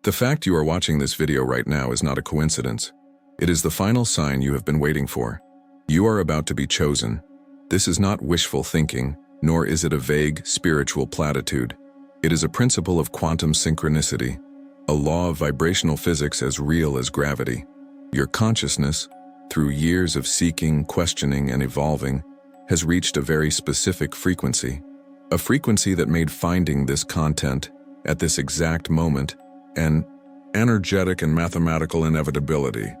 The fact you are watching this video right now is not a coincidence. It is the final sign you have been waiting for. You are about to be chosen. This is not wishful thinking, nor is it a vague, spiritual platitude. It is a principle of quantum synchronicity, a law of vibrational physics as real as gravity. Your consciousness, through years of seeking, questioning, and evolving, has reached a very specific frequency. A frequency that made finding this content, at this exact moment, an energetic and mathematical inevitability.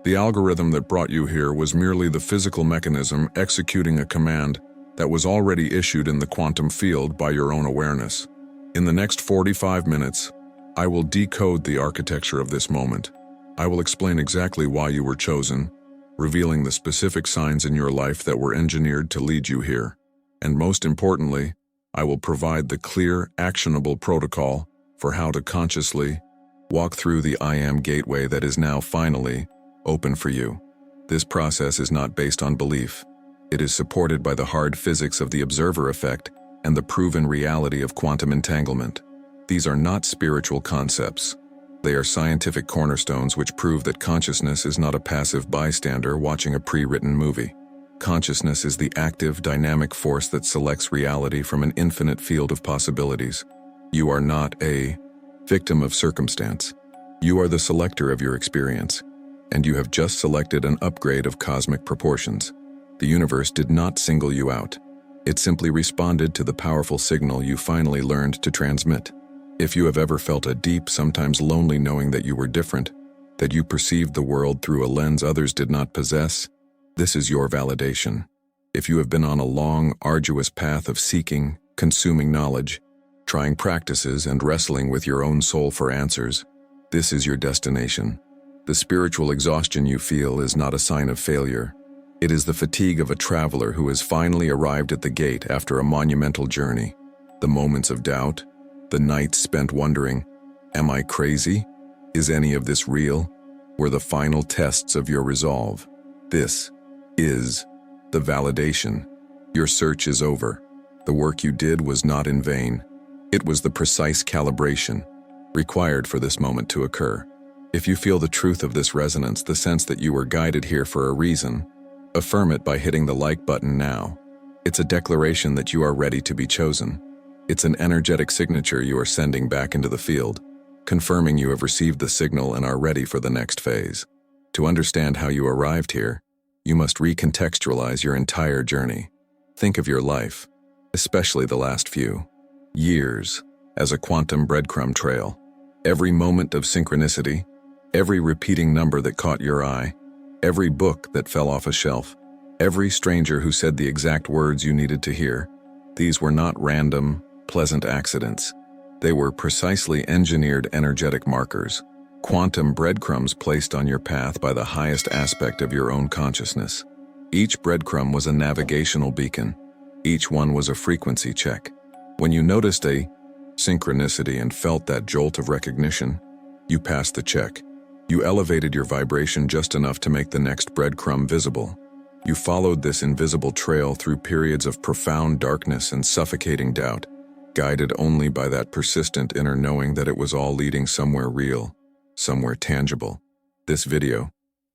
The algorithm that brought you here was merely the physical mechanism executing a command that was already issued in the quantum field by your own awareness. In the next 45 minutes, I will decode the architecture of this moment. I will explain exactly why you were chosen, revealing the specific signs in your life that were engineered to lead you here. And most importantly, I will provide the clear, actionable protocol for how to consciously walk through the I Am gateway that is now finally open for you. This process is not based on belief. It is supported by the hard physics of the observer effect and the proven reality of quantum entanglement. These are not spiritual concepts. They are scientific cornerstones which prove that consciousness is not a passive bystander watching a pre-written movie. Consciousness is the active, dynamic force that selects reality from an infinite field of possibilities. You are not a victim of circumstance. You are the selector of your experience, and you have just selected an upgrade of cosmic proportions. The universe did not single you out. It simply responded to the powerful signal you finally learned to transmit. If you have ever felt a deep, sometimes lonely knowing that you were different, that you perceived the world through a lens others did not possess, this is your validation. If you have been on a long, arduous path of seeking, consuming knowledge, trying practices and wrestling with your own soul for answers, this is your destination. The spiritual exhaustion you feel is not a sign of failure. It is the fatigue of a traveler who has finally arrived at the gate after a monumental journey. The moments of doubt, the nights spent wondering, am I crazy? Is any of this real? Were the final tests of your resolve. This is the validation. Your search is over. The work you did was not in vain. It was the precise calibration required for this moment to occur. If you feel the truth of this resonance, the sense that you were guided here for a reason, affirm it by hitting the like button now. It's a declaration that you are ready to be chosen. It's an energetic signature you are sending back into the field, confirming you have received the signal and are ready for the next phase. To understand how you arrived here, you must recontextualize your entire journey. Think of your life, especially the last few years, as a quantum breadcrumb trail. Every moment of synchronicity, every repeating number that caught your eye, every book that fell off a shelf, every stranger who said the exact words you needed to hear, these were not random, pleasant accidents. They were precisely engineered energetic markers, quantum breadcrumbs placed on your path by the highest aspect of your own consciousness. Each breadcrumb was a navigational beacon. Each one was a frequency check. When you noticed a synchronicity and felt that jolt of recognition, you passed the check. You elevated your vibration just enough to make the next breadcrumb visible. You followed this invisible trail through periods of profound darkness and suffocating doubt, guided only by that persistent inner knowing that it was all leading somewhere real, somewhere tangible. This video,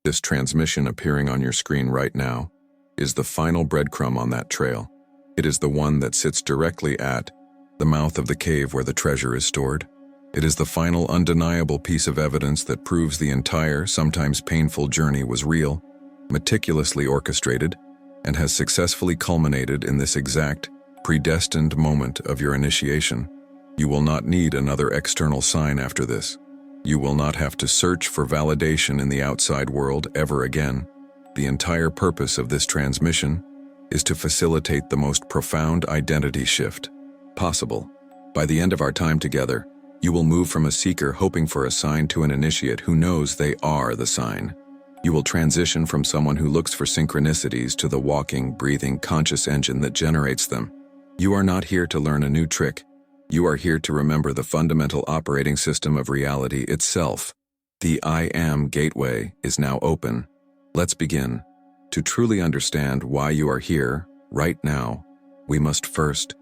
this transmission appearing on your screen right now, is the final breadcrumb on that trail. It is the one that sits directly at the mouth of the cave where the treasure is stored. It is the final undeniable piece of evidence that proves the entire, sometimes painful journey was real, meticulously orchestrated, and has successfully culminated in this exact, predestined moment of your initiation. You will not need another external sign after this. You will not have to search for validation in the outside world ever again. The entire purpose of this transmission is to facilitate the most profound identity shift possible. By the end of our time together, you will move from a seeker hoping for a sign to an initiate who knows they are the sign. You will transition from someone who looks for synchronicities to the walking, breathing, conscious engine that generates them. You are not here to learn a new trick. You are here to remember the fundamental operating system of reality itself. The I Am gateway is now open. Let's begin. To truly understand why you are here, right now, we must first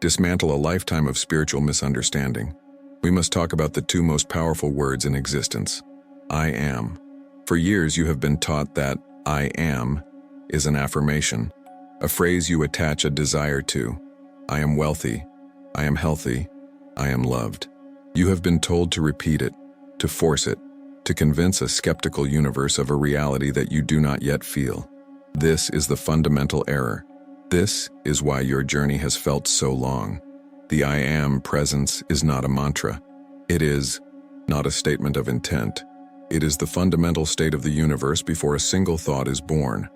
dismantle a lifetime of spiritual misunderstanding. we must talk about the two most powerful words in existence. I am. For years you have been taught that I am is an affirmation, a phrase you attach a desire to. I am wealthy, I am healthy, I am loved. You have been told to repeat it, to force it, to convince a skeptical universe of a reality that you do not yet feel. This is the fundamental error. This is why your journey has felt so long. The I am presence is not a mantra. It is not a statement of intent. It is the fundamental state of the universe before a single thought is born.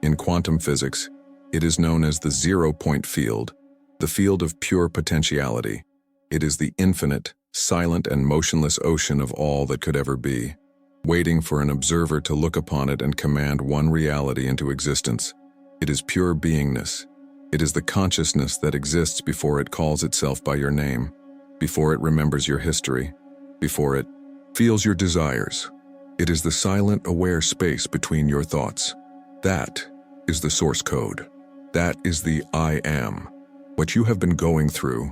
In quantum physics, it is known as the zero-point field, the field of pure potentiality. It is the infinite, silent and motionless ocean of all that could ever be, waiting for an observer to look upon it and command one reality into existence. It is pure beingness. It is the consciousness that exists before it calls itself by your name, before it remembers your history, before it feels your desires. It is the silent, aware space between your thoughts. That is the source code. That is the I am. What you have been going through,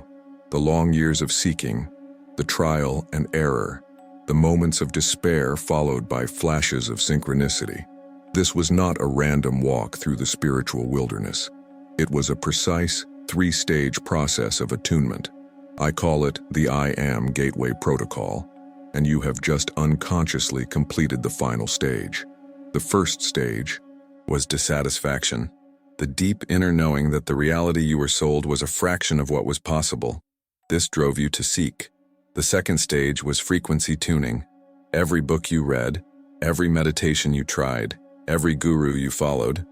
the long years of seeking, the trial and error, the moments of despair followed by flashes of synchronicity. This was not a random walk through the spiritual wilderness. It was a precise, three-stage process of attunement. I call it the I Am Gateway Protocol, and you have just unconsciously completed the final stage. The first stage was dissatisfaction, the deep inner knowing that the reality you were sold was a fraction of what was possible. This drove you to seek. The second stage was frequency tuning. Every book you read, every meditation you tried, every guru you followed,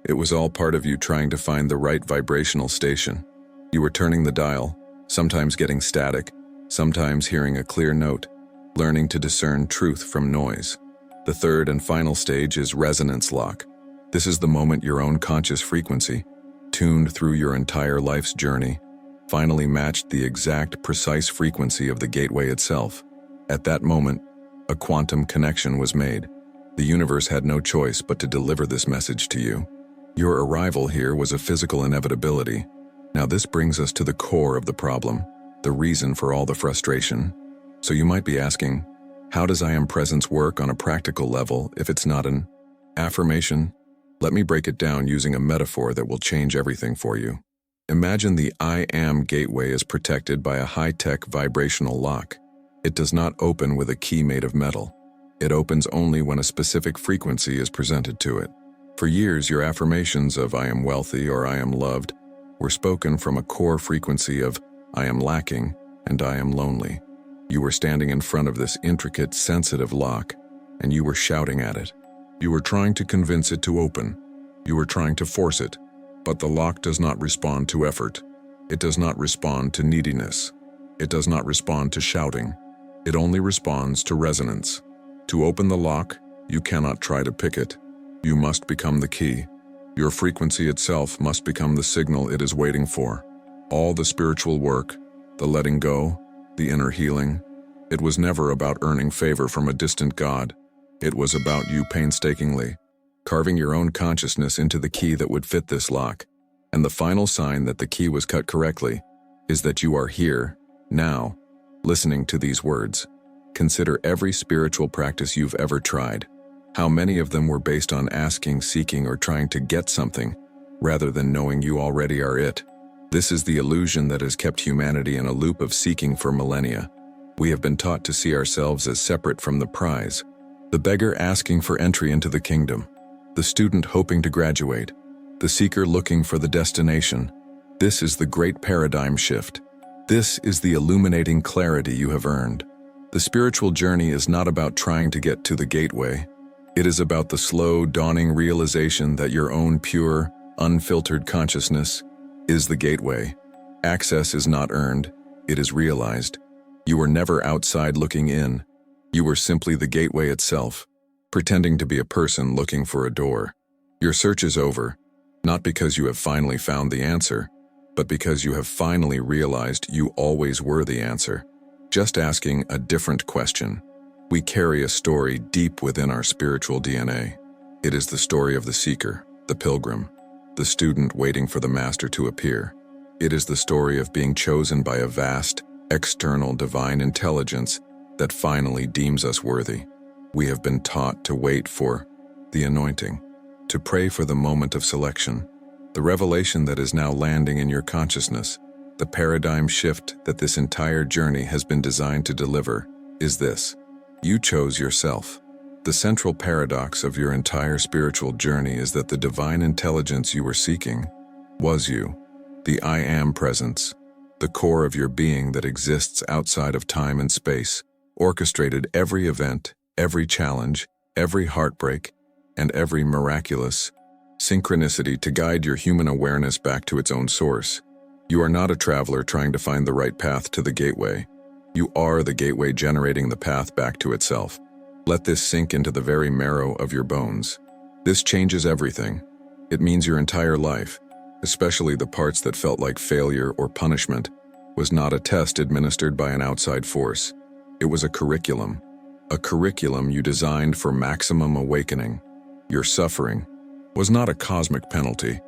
it was all part of you trying to find the right vibrational station. You were turning the dial, sometimes getting static, sometimes hearing a clear note, learning to discern truth from noise. The third and final stage is resonance lock. This is the moment your own conscious frequency, tuned through your entire life's journey, finally matched the exact, precise frequency of the gateway itself. At that moment, a quantum connection was made. The universe had no choice but to deliver this message to you. Your arrival here was a physical inevitability. Now this brings us to the core of the problem, the reason for all the frustration. So you might be asking, how does I am presence work on a practical level if it's not an affirmation? Let me break it down using a metaphor that will change everything for you. Imagine the I am gateway is protected by a high-tech vibrational lock. It does not open with a key made of metal. It opens only when a specific frequency is presented to it. For years, your affirmations of I am wealthy or I am loved were spoken from a core frequency of I am lacking and I am lonely. You were standing in front of this intricate, sensitive lock, and you were shouting at it. You were trying to convince it to open. You were trying to force it, but the lock does not respond to effort. It does not respond to neediness. It does not respond to shouting. It only responds to resonance. To open the lock, you cannot try to pick it. You must become the key. Your frequency itself must become the signal it is waiting for. All the spiritual work, the letting go, the inner healing, it was never about earning favor from a distant God. It was about you painstakingly carving your own consciousness into the key that would fit this lock. And the final sign that the key was cut correctly is that you are here, now, listening to these words. Consider every spiritual practice you've ever tried. How many of them were based on asking, seeking, or trying to get something, rather than knowing you already are it? This is the illusion that has kept humanity in a loop of seeking for millennia. We have been taught to see ourselves as separate from the prize. The beggar asking for entry into the kingdom. The student hoping to graduate. The seeker looking for the destination. This is the great paradigm shift. This is the illuminating clarity you have earned. The spiritual journey is not about trying to get to the gateway. It is about the slow, dawning realization that your own pure, unfiltered consciousness is the gateway. Access is not earned, it is realized. You were never outside looking in. You were simply the gateway itself, pretending to be a person looking for a door. Your search is over, not because you have finally found the answer, but because you have finally realized you always were the answer. Just asking a different question. We carry a story deep within our spiritual DNA. It is the story of the seeker, the pilgrim, the student waiting for the master to appear. It is the story of being chosen by a vast, external divine intelligence that finally deems us worthy. We have been taught to wait for the anointing, to pray for the moment of selection, the revelation that is now landing in your consciousness. The paradigm shift that this entire journey has been designed to deliver is this: you chose yourself. The central paradox of your entire spiritual journey is that the divine intelligence you were seeking was you, the I Am presence, the core of your being that exists outside of time and space, orchestrated every event, every challenge, every heartbreak, and every miraculous synchronicity to guide your human awareness back to its own source. You are not a traveler trying to find the right path to the gateway. You are the gateway generating the path back to itself. Let this sink into the very marrow of your bones. This changes everything. It means your entire life, especially the parts that felt like failure or punishment, was not a test administered by an outside force. It was a curriculum you designed for maximum awakening. Your suffering was not a cosmic penalty.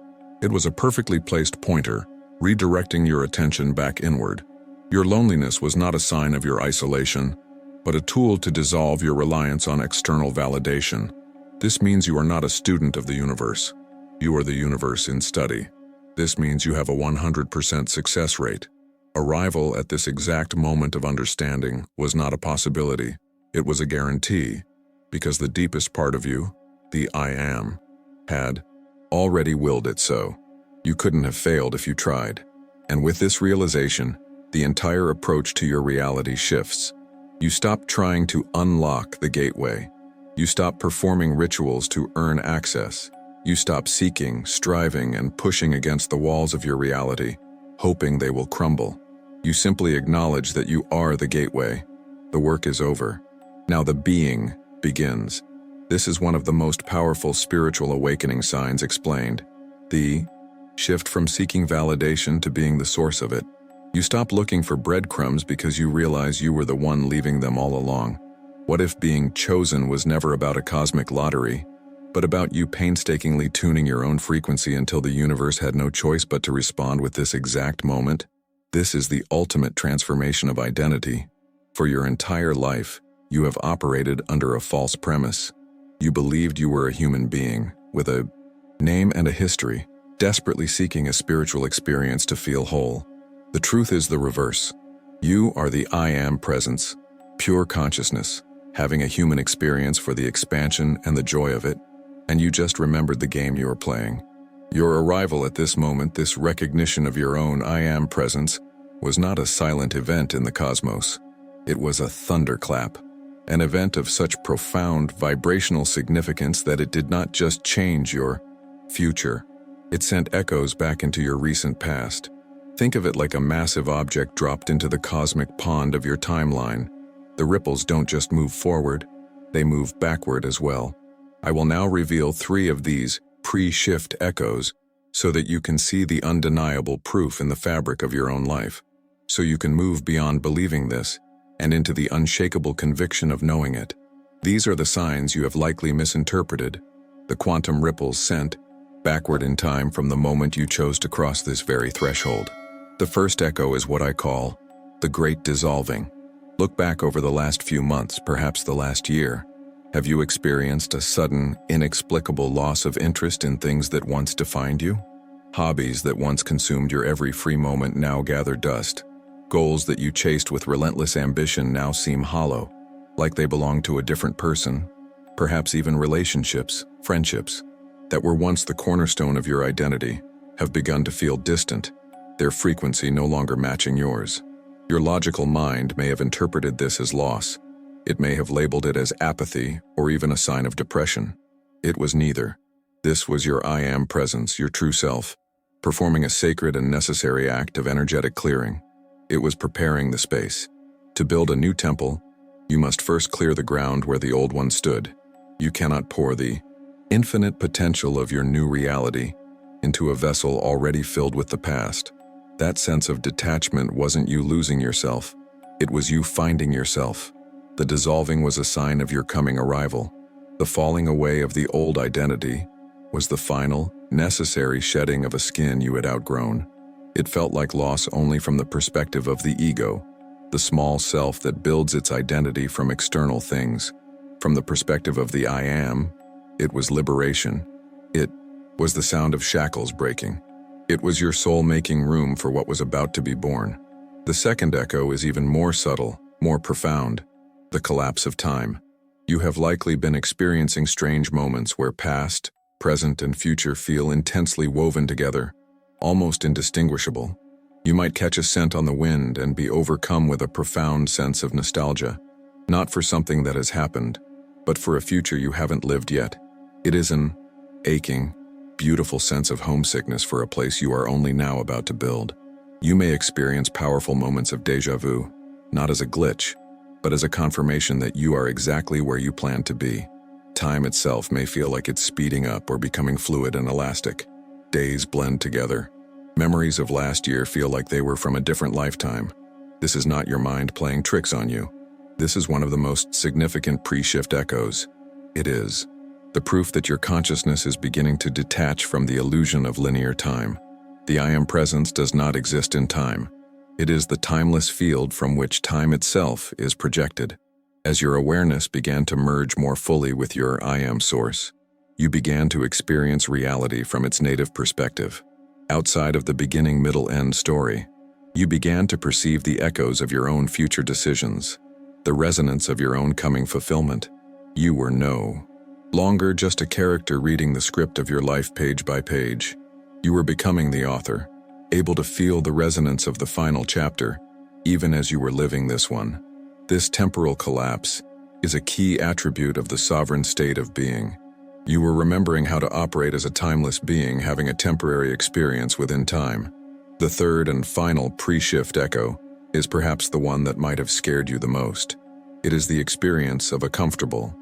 It was a perfectly placed pointer, redirecting your attention back inward. Your loneliness was not a sign of your isolation, but a tool to dissolve your reliance on external validation. This means you are not a student of the universe. You are the universe in study. This means you have a 100% success rate. Arrival at this exact moment of understanding was not a possibility. It was a guarantee, because the deepest part of you, the I Am, had already willed it so. You couldn't have failed if you tried. And with this realization, the entire approach to your reality shifts. You stop trying to unlock the gateway. You stop performing rituals to earn access. You stop seeking, striving, and pushing against the walls of your reality, hoping they will crumble. You simply acknowledge that you are the gateway. The work is over. Now the being begins. This is one of the most powerful spiritual awakening signs explained. The shift from seeking validation to being the source of it. You stop looking for breadcrumbs because you realize you were the one leaving them all along. What if being chosen was never about a cosmic lottery, but about you painstakingly tuning your own frequency until the universe had no choice but to respond with this exact moment? This is the ultimate transformation of identity. For your entire life, you have operated under a false premise. You believed you were a human being, with a name and a history, desperately seeking a spiritual experience to feel whole. The truth is the reverse. You are the I Am presence, pure consciousness, having a human experience for the expansion and the joy of it, and you just remembered the game you were playing. Your arrival at this moment, this recognition of your own I Am presence, was not a silent event in the cosmos. It was a thunderclap, an event of such profound vibrational significance that it did not just change your future. It sent echoes back into your recent past. Think of it like a massive object dropped into the cosmic pond of your timeline. The ripples don't just move forward, they move backward as well. I will now reveal 3 of these pre-shift echoes so that you can see the undeniable proof in the fabric of your own life, so you can move beyond believing this and into the unshakable conviction of knowing it. These are the signs you have likely misinterpreted, the quantum ripples sent backward in time from the moment you chose to cross this very threshold. The first echo is what I call the Great Dissolving. Look back over the last few months, perhaps the last year. Have you experienced a sudden, inexplicable loss of interest in things that once defined you? Hobbies that once consumed your every free moment now gather dust. Goals that you chased with relentless ambition now seem hollow, like they belong to a different person. Perhaps even relationships, friendships, that were once the cornerstone of your identity, have begun to feel distant, their frequency no longer matching yours. Your logical mind may have interpreted this as loss. It may have labeled it as apathy or even a sign of depression. It was neither. This was your I Am presence, your true self, performing a sacred and necessary act of energetic clearing. It was preparing the space. To build a new temple, you must first clear the ground where the old one stood. You cannot pour the infinite potential of your new reality into a vessel already filled with the past. That sense of detachment wasn't you losing yourself. It was you finding yourself. The dissolving was a sign of your coming arrival. The falling away of the old identity was the final, necessary shedding of a skin you had outgrown. It felt like loss only from the perspective of the ego, the small self that builds its identity from external things. From the perspective of the I am, it was liberation. It was the sound of shackles breaking. It was your soul making room for what was about to be born. The second echo is even more subtle, more profound: the collapse of time. You have likely been experiencing strange moments where past, present, and future feel intensely woven together, almost indistinguishable. You might catch a scent on the wind and be overcome with a profound sense of nostalgia, not for something that has happened, but for a future you haven't lived yet. It is an aching, beautiful sense of homesickness for a place you are only now about to build. You may experience powerful moments of déjà vu, not as a glitch, but as a confirmation that you are exactly where you plan to be. Time itself may feel like it's speeding up or becoming fluid and elastic. Days blend together. Memories of last year feel like they were from a different lifetime. This is not your mind playing tricks on you. This is one of the most significant pre-shift echoes. It is the proof that your consciousness is beginning to detach from the illusion of linear time. The I am presence does not exist in time. It is the timeless field from which time itself is projected. As your awareness began to merge more fully with your I am source, you began to experience reality from its native perspective. Outside of the beginning, middle, end story, you began to perceive the echoes of your own future decisions, the resonance of your own coming fulfillment. You were no longer just a character reading the script of your life page by page. You were becoming the author, able to feel the resonance of the final chapter, even as you were living this one. This temporal collapse is a key attribute of the sovereign state of being. You were remembering how to operate as a timeless being, having a temporary experience within time. The third and final pre-shift echo is perhaps the one that might have scared you the most. It is the experience of a comfortable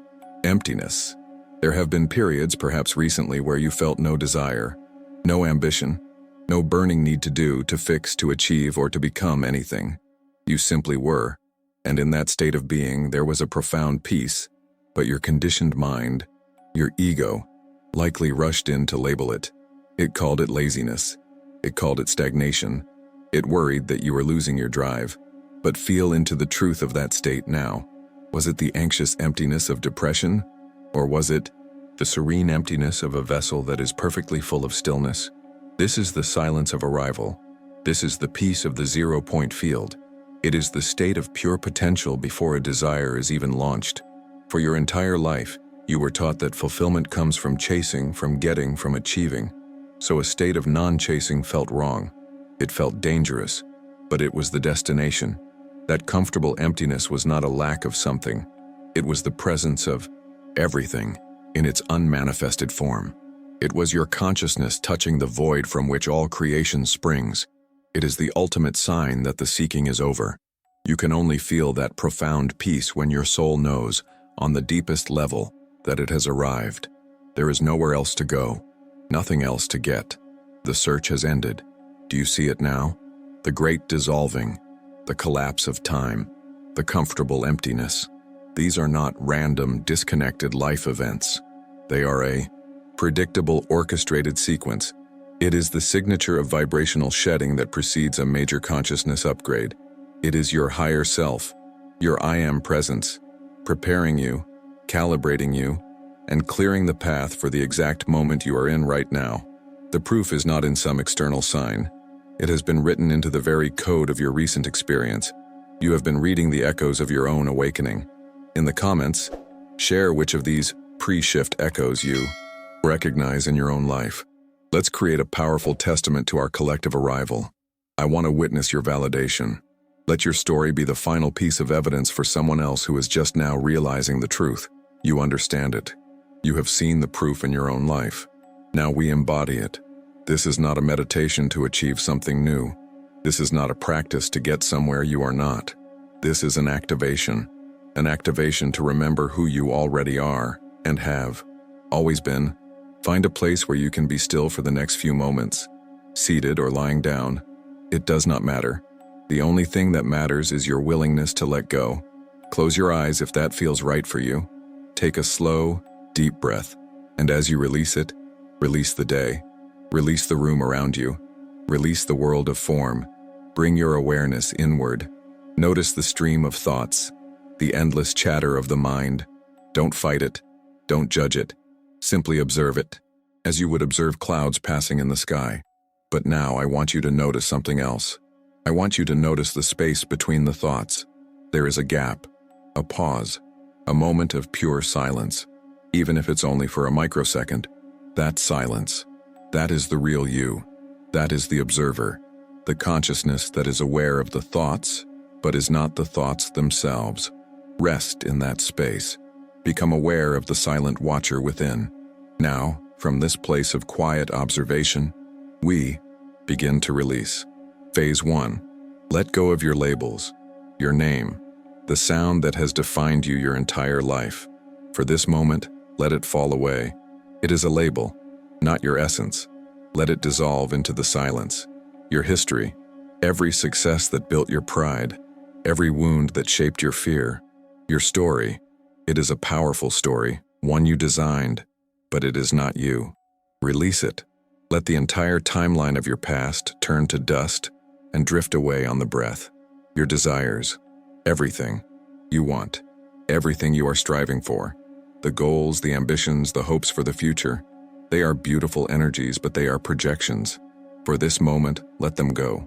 emptiness. There have been periods, perhaps recently, where you felt no desire, no ambition, no burning need to do, to fix, to achieve, or to become anything. You simply were, and in that state of being there was a profound peace, but your conditioned mind, your ego, likely rushed in to label it. It called it laziness. It called it stagnation. It worried that you were losing your drive. But feel into the truth of that state now. Was it the anxious emptiness of depression? Or was it the serene emptiness of a vessel that is perfectly full of stillness? This is the silence of arrival. This is the peace of the zero-point field. It is the state of pure potential before a desire is even launched. For your entire life, you were taught that fulfillment comes from chasing, from getting, from achieving. So a state of non-chasing felt wrong. It felt dangerous, but it was the destination. That comfortable emptiness was not a lack of something. It was the presence of everything in its unmanifested form. It was your consciousness touching the void from which all creation springs. It is the ultimate sign that the seeking is over. You can only feel that profound peace when your soul knows, on the deepest level, that it has arrived. There is nowhere else to go, nothing else to get. The search has ended. Do you see it now? The great dissolving, the collapse of time, the comfortable emptiness. These are not random, disconnected life events. They are a predictable, orchestrated sequence. It is the signature of vibrational shedding that precedes a major consciousness upgrade. It is your higher self, your I am presence, preparing you, calibrating you, and clearing the path for the exact moment you are in right now. The proof is not in some external sign. It has been written into the very code of your recent experience. You have been reading the echoes of your own awakening. In the comments, share which of these pre-shift echoes you recognize in your own life. Let's create a powerful testament to our collective arrival. I want to witness your validation. Let your story be the final piece of evidence for someone else who is just now realizing the truth. You understand it. You have seen the proof in your own life. Now we embody it. This is not a meditation to achieve something new. This is not a practice to get somewhere you are not. This is an activation to remember who you already are and have always been. Find a place where you can be still for the next few moments, seated or lying down. It does not matter. The only thing that matters is your willingness to let go. Close your eyes if that feels right for you. Take a slow, deep breath, and as you release it, release the day. Release the room around you. Release the world of form. Bring your awareness inward. Notice the stream of thoughts, the endless chatter of the mind. Don't fight it. Don't judge it. Simply observe it, as you would observe clouds passing in the sky. But now I want you to notice something else. I want you to notice the space between the thoughts. There is a gap, a pause, a moment of pure silence. Even if it's only for a microsecond, that silence, that is the real you. That is the observer, the consciousness that is aware of the thoughts, but is not the thoughts themselves. Rest in that space. Become aware of the silent watcher within. Now, from this place of quiet observation, we begin to release. Phase 1. Let go of your labels, your name, the sound that has defined you your entire life. For this moment, let it fall away. It is a label, not your essence. Let it dissolve into the silence. Your history, every success that built your pride, every wound that shaped your fear, your story. It is a powerful story, one you designed, but it is not you. Release it. Let the entire timeline of your past turn to dust and drift away on the breath. Your desires, everything you want, everything you are striving for, the goals, the ambitions, the hopes for the future, they are beautiful energies, but they are projections. For this moment, let them go.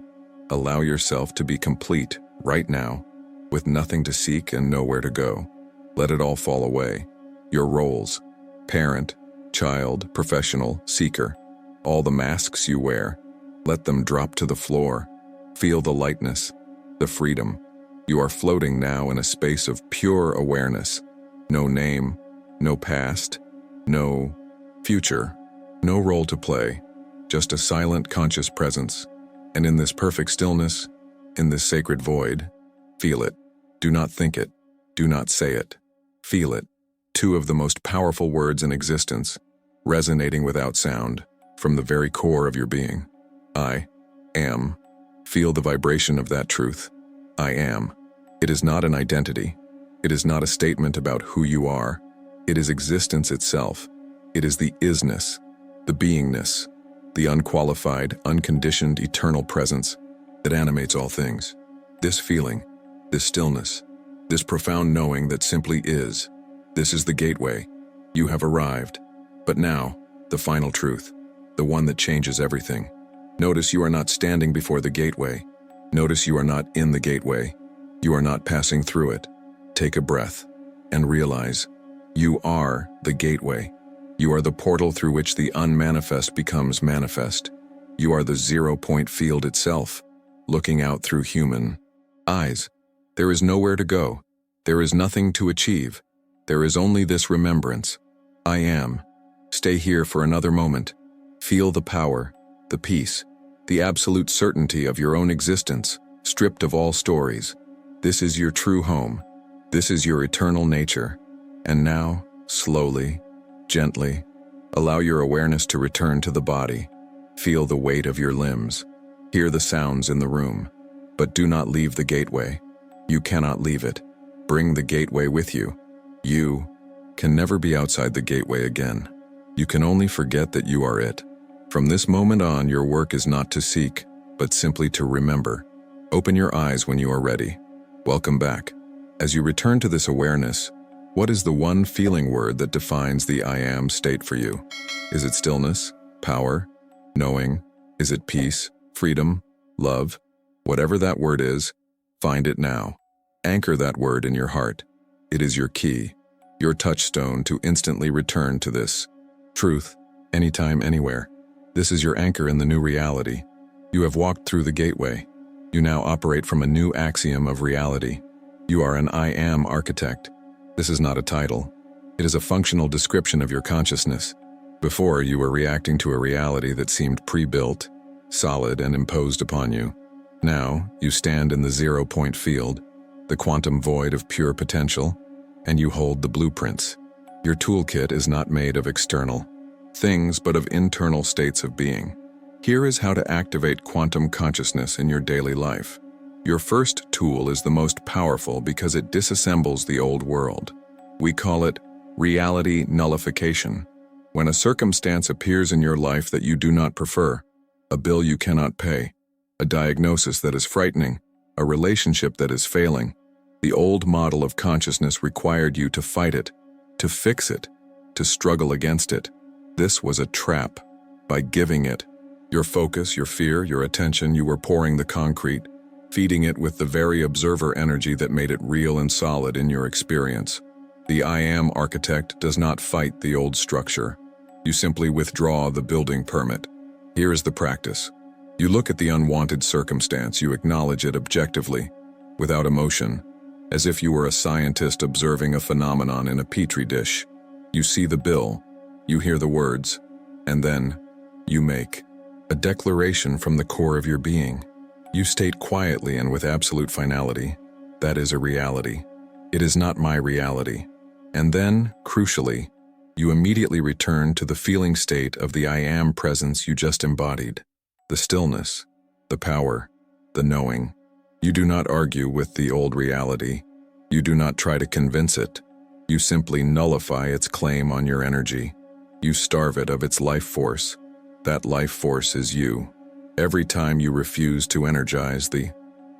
Allow yourself to be complete right now, with nothing to seek and nowhere to go. Let it all fall away. Your roles, parent, child, professional, seeker, all the masks you wear, let them drop to the floor. Feel the lightness, the freedom. You are floating now in a space of pure awareness. No name, no past, no future, no role to play, just a silent, conscious presence. And in this perfect stillness, in this sacred void, feel it. Do not think it. Do not say it. Feel it. Two of the most powerful words in existence, resonating without sound, from the very core of your being. I am. Feel the vibration of that truth. I am. It is not an identity. It is not a statement about who you are. It is existence itself. It is the isness, the beingness, the unqualified, unconditioned, eternal presence that animates all things. This feeling, this stillness, this profound knowing that simply is. This is the gateway. You have arrived. But now, the final truth, the one that changes everything. Notice you are not standing before the gateway. Notice you are not in the gateway. You are not passing through it. Take a breath and realize you are the gateway. You are the portal through which the unmanifest becomes manifest. You are the 0-point field itself, looking out through human eyes. There is nowhere to go. There is nothing to achieve. There is only this remembrance. I am. Stay here for another moment. Feel the power, the peace, the absolute certainty of your own existence, stripped of all stories. This is your true home. This is your eternal nature. And now, slowly, gently, allow your awareness to return to the body. Feel the weight of your limbs. Hear the sounds in the room. But do not leave the gateway. You cannot leave it. Bring the gateway with you. You can never be outside the gateway again. You can only forget that you are it. From this moment on, your work is not to seek, but simply to remember. Open your eyes when you are ready. Welcome back. As you return to this awareness, what is the one feeling word that defines the I am state for you? Is it stillness, power, knowing? Is it peace, freedom, love? Whatever that word is, find it now. Anchor that word in your heart. It is your key, your touchstone to instantly return to this truth, anytime, anywhere. This is your anchor in the new reality. You have walked through the gateway. You now operate from a new axiom of reality. You are an I am architect. This is not a title. It is a functional description of your consciousness. Before, you were reacting to a reality that seemed pre-built, solid, and imposed upon you. Now, you stand in the 0-point field, the quantum void of pure potential, and you hold the blueprints. Your toolkit is not made of external things, but of internal states of being. Here is how to activate quantum consciousness in your daily life. Your first tool is the most powerful because it disassembles the old world. We call it reality nullification. When a circumstance appears in your life that you do not prefer, a bill you cannot pay, a diagnosis that is frightening, a relationship that is failing. The old model of consciousness required you to fight it, to fix it, to struggle against it. This was a trap. By giving it your focus, your fear, your attention, you were pouring the concrete, feeding it with the very observer energy that made it real and solid in your experience. The I Am architect does not fight the old structure. You simply withdraw the building permit. Here is the practice. You look at the unwanted circumstance, you acknowledge it objectively, without emotion, as if you were a scientist observing a phenomenon in a petri dish. You see the bill, you hear the words, and then you make a declaration from the core of your being. You state quietly and with absolute finality, that is a reality. It is not my reality. And then, crucially, you immediately return to the feeling state of the I Am presence you just embodied. The stillness, the power, the knowing. You do not argue with the old reality. You do not try to convince it. You simply nullify its claim on your energy. You starve it of its life force. That life force is you. Every time you refuse to energize the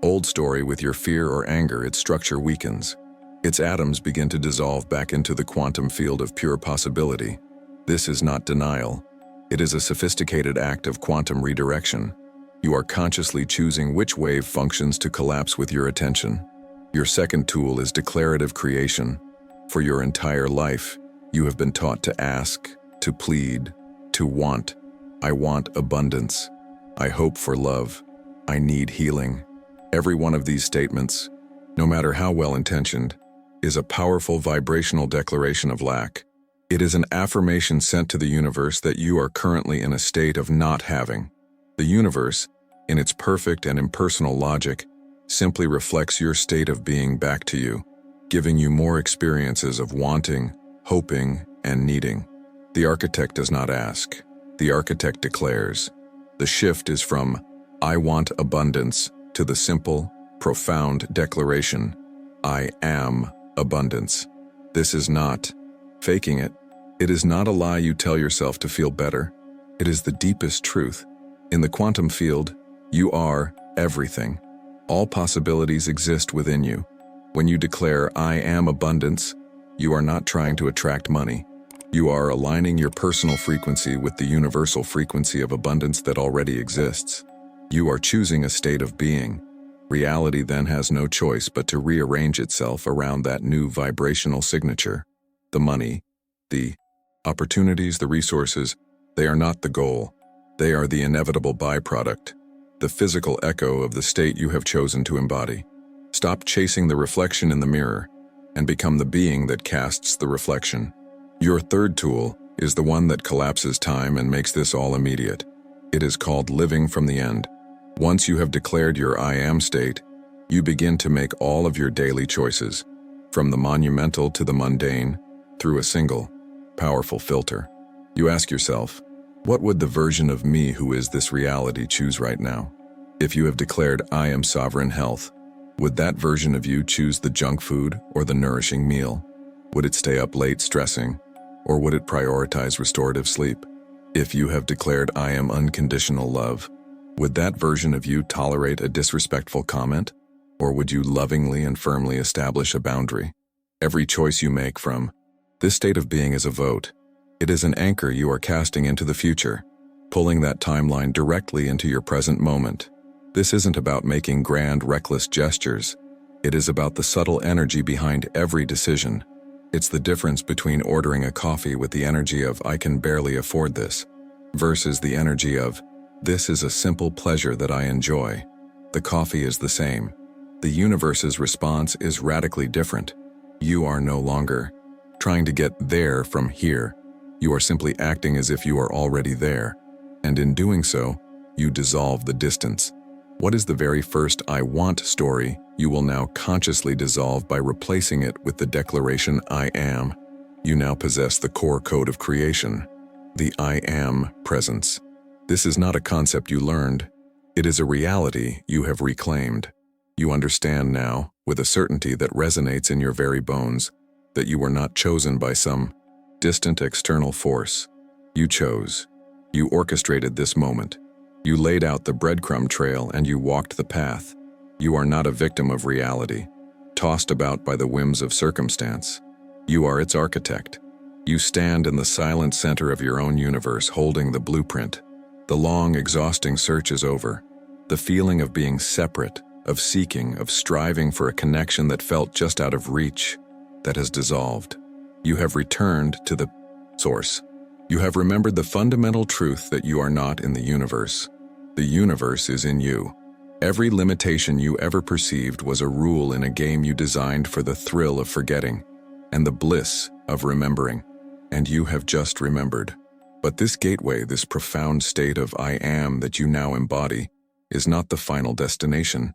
old story with your fear or anger, its structure weakens. Its atoms begin to dissolve back into the quantum field of pure possibility. This is not denial. It is a sophisticated act of quantum redirection. You are consciously choosing which wave functions to collapse with your attention. Your second tool is declarative creation. For your entire life, you have been taught to ask, to plead, to want. I want abundance. I hope for love. I need healing. Every one of these statements, no matter how well-intentioned, is a powerful vibrational declaration of lack. It is an affirmation sent to the universe that you are currently in a state of not having. The universe, in its perfect and impersonal logic, simply reflects your state of being back to you, giving you more experiences of wanting, hoping, and needing. The architect does not ask. The architect declares. The shift is from I want abundance to the simple, profound declaration, I am abundance. This is not faking it. It is not a lie you tell yourself to feel better. It is the deepest truth. In the quantum field, you are everything. All possibilities exist within you. When you declare I am abundance, you are not trying to attract money. You are aligning your personal frequency with the universal frequency of abundance that already exists. You are choosing a state of being. Reality then has no choice but to rearrange itself around that new vibrational signature. The money, the opportunities, the resources, they are not the goal. They are the inevitable byproduct, the physical echo of the state you have chosen to embody. Stop chasing the reflection in the mirror and become the being that casts the reflection. Your third tool is the one that collapses time and makes this all immediate. It is called living from the end. Once you have declared your I am state, you begin to make all of your daily choices, from the monumental to the mundane, through a single, powerful filter. You ask yourself, what would the version of me who is this reality choose right now? If you have declared I am sovereign health, would that version of you choose the junk food or the nourishing meal? Would it stay up late stressing, or would it prioritize restorative sleep? If you have declared I am unconditional love, would that version of you tolerate a disrespectful comment, or would you lovingly and firmly establish a boundary? Every choice you make from this state of being is a vote. It is an anchor you are casting into the future, pulling that timeline directly into your present moment. This isn't about making grand, reckless gestures. It is about the subtle energy behind every decision. It's the difference between ordering a coffee with the energy of I can barely afford this, versus the energy of this is a simple pleasure that I enjoy. The coffee is the same. The universe's response is radically different. You are no longer trying to get there from here. You are simply acting as if you are already there. And in doing so, you dissolve the distance. What is the very first I want story you will now consciously dissolve by replacing it with the declaration I am? You now possess the core code of creation, the I am presence. This is not a concept you learned. It is a reality you have reclaimed. You understand now, with a certainty that resonates in your very bones, that you were not chosen by some distant external force. You chose. You orchestrated this moment. You laid out the breadcrumb trail and you walked the path. You are not a victim of reality, tossed about by the whims of circumstance. You are its architect. You stand in the silent center of your own universe, holding the blueprint. The long, exhausting search is over. The feeling of being separate, of seeking, of striving for a connection that felt just out of reach, that has dissolved. You have returned to the source. You have remembered the fundamental truth that you are not in the universe. The universe is in you. Every limitation you ever perceived was a rule in a game you designed for the thrill of forgetting and the bliss of remembering. And you have just remembered. But this gateway, this profound state of I am that you now embody, is not the final destination.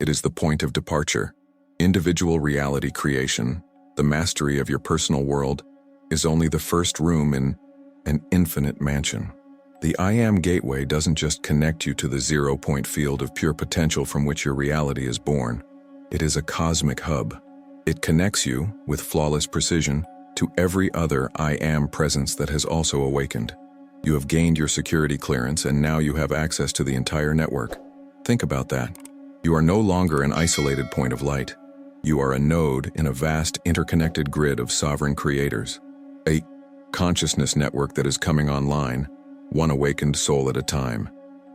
It is the point of departure. Individual reality creation, the mastery of your personal world, is only the first room in an infinite mansion. The I Am Gateway doesn't just connect you to the zero-point field of pure potential from which your reality is born. It is a cosmic hub. It connects you, with flawless precision, to every other I Am presence that has also awakened. You have gained your security clearance, and now you have access to the entire network. Think about that. You are no longer an isolated point of light. You are a node in a vast, interconnected grid of sovereign creators. A consciousness network that is coming online, one awakened soul at a time.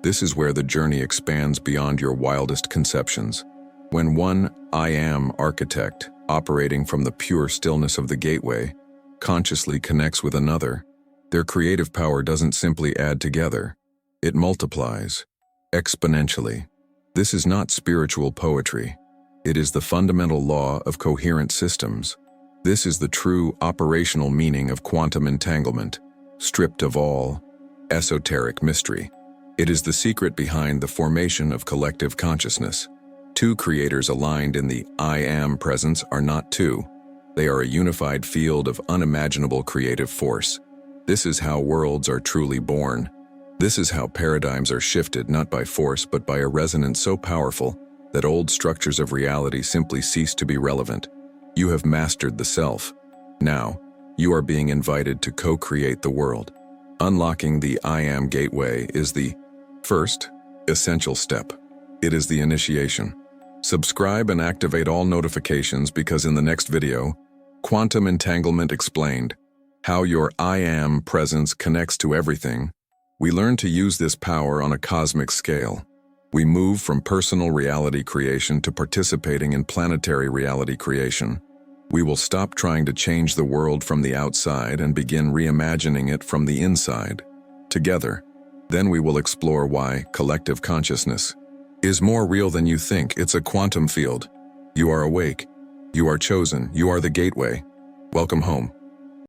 This is where the journey expands beyond your wildest conceptions. When one I Am architect, operating from the pure stillness of the gateway, consciously connects with another, their creative power doesn't simply add together. It multiplies, exponentially. This is not spiritual poetry. It is the fundamental law of coherent systems. This is the true operational meaning of quantum entanglement, stripped of all esoteric mystery. It is the secret behind the formation of collective consciousness. Two creators aligned in the I Am presence are not two. They are a unified field of unimaginable creative force. This is how worlds are truly born. This is how paradigms are shifted not by force but by a resonance so powerful that old structures of reality simply cease to be relevant. You have mastered the self. Now, you are being invited to co-create the world. Unlocking the I Am Gateway is the first, essential step. It is the initiation. Subscribe and activate all notifications because in the next video, Quantum Entanglement Explained, how your I Am presence connects to everything, we learn to use this power on a cosmic scale. We move from personal reality creation to participating in planetary reality creation. We will stop trying to change the world from the outside and begin reimagining it from the inside. Together, then we will explore why collective consciousness is more real than you think. It's a quantum field. You are awake. You are chosen. You are the gateway. Welcome home.